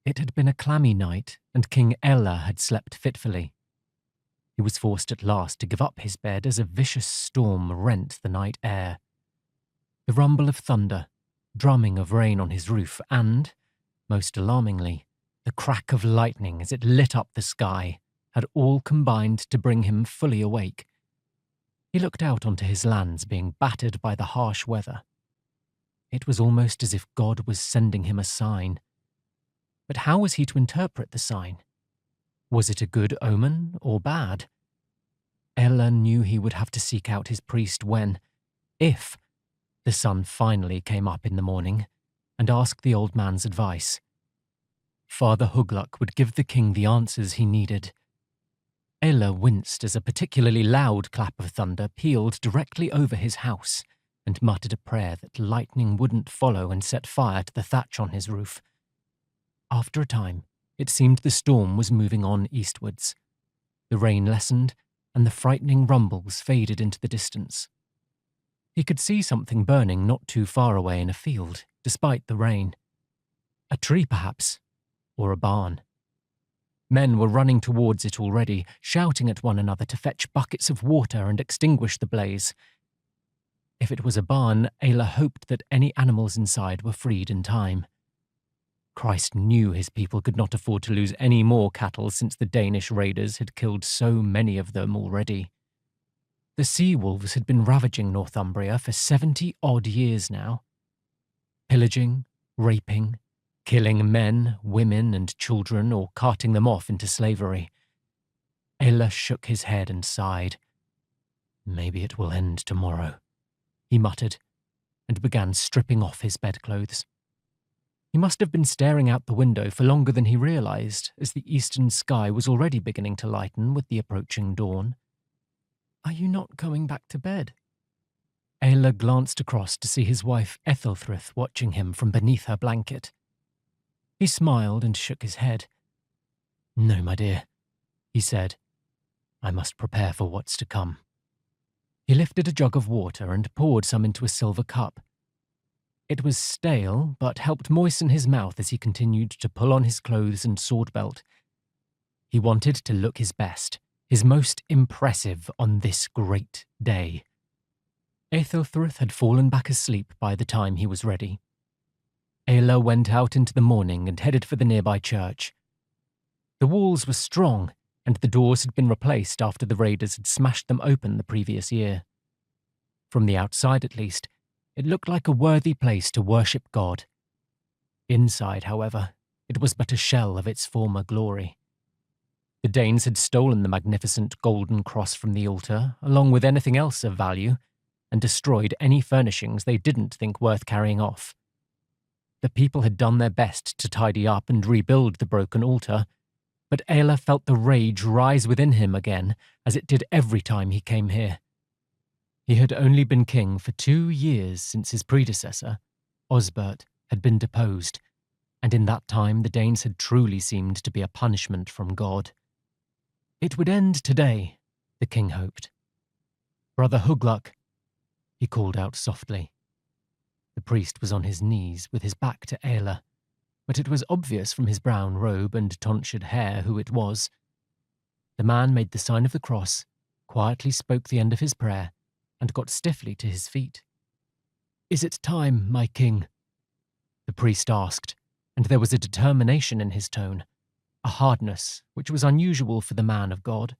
It had been a clammy night, and King Ella had slept fitfully. He was forced at last to give up his bed as a vicious storm rent the night air. The rumble of thunder, drumming of rain on his roof, and, most alarmingly, the crack of lightning as it lit up the sky had all combined to bring him fully awake. He looked out onto his lands being battered by the harsh weather. It was almost as if God was sending him a sign. But how was he to interpret the sign? Was it a good omen or bad? Ella knew he would have to seek out his priest when, if, the sun finally came up in the morning, and ask the old man's advice. Father Hugluk would give the king the answers he needed. Ella winced as a particularly loud clap of thunder pealed directly over his house, and muttered a prayer that lightning wouldn't follow and set fire to the thatch on his roof. After a time, it seemed the storm was moving on eastwards. The rain lessened, and the frightening rumbles faded into the distance. He could see something burning not too far away in a field, despite the rain. A tree, perhaps, or a barn. Men were running towards it already, shouting at one another to fetch buckets of water and extinguish the blaze. If it was a barn, Ayla hoped that any animals inside were freed in time. Christ knew his people could not afford to lose any more cattle since the Danish raiders had killed so many of them already. The sea wolves had been ravaging Northumbria for 70-odd years now. Pillaging, raping, killing men, women and children or carting them off into slavery. Ayla shook his head and sighed. Maybe it will end tomorrow, he muttered, and began stripping off his bedclothes. He must have been staring out the window for longer than he realized, as the eastern sky was already beginning to lighten with the approaching dawn. "Are you not coming back to bed?" Ayla glanced across to see his wife Ethelthryth watching him from beneath her blanket. He smiled and shook his head. "No, my dear," he said. "I must prepare for what's to come." He lifted a jug of water and poured some into a silver cup. It was stale, but helped moisten his mouth as he continued to pull on his clothes and sword belt. He wanted to look his best, his most impressive on this great day. Ethelthryth had fallen back asleep by the time he was ready. Ayla went out into the morning and headed for the nearby church. The walls were strong, and the doors had been replaced after the raiders had smashed them open the previous year. From the outside, at least, it looked like a worthy place to worship God. Inside, however, it was but a shell of its former glory. The Danes had stolen the magnificent golden cross from the altar, along with anything else of value, and destroyed any furnishings they didn't think worth carrying off. The people had done their best to tidy up and rebuild the broken altar, but Ayla felt the rage rise within him again, as it did every time he came here. He had only been king for 2 years since his predecessor, Osbert, had been deposed, and in that time the Danes had truly seemed to be a punishment from God. It would end today, the king hoped. "Brother Hugluk," he called out softly. The priest was on his knees with his back to Ayla, but it was obvious from his brown robe and tonsured hair who it was. The man made the sign of the cross, quietly spoke the end of his prayer, and got stiffly to his feet. "Is it time, my king?" the priest asked, and there was a determination in his tone, a hardness which was unusual for the man of God.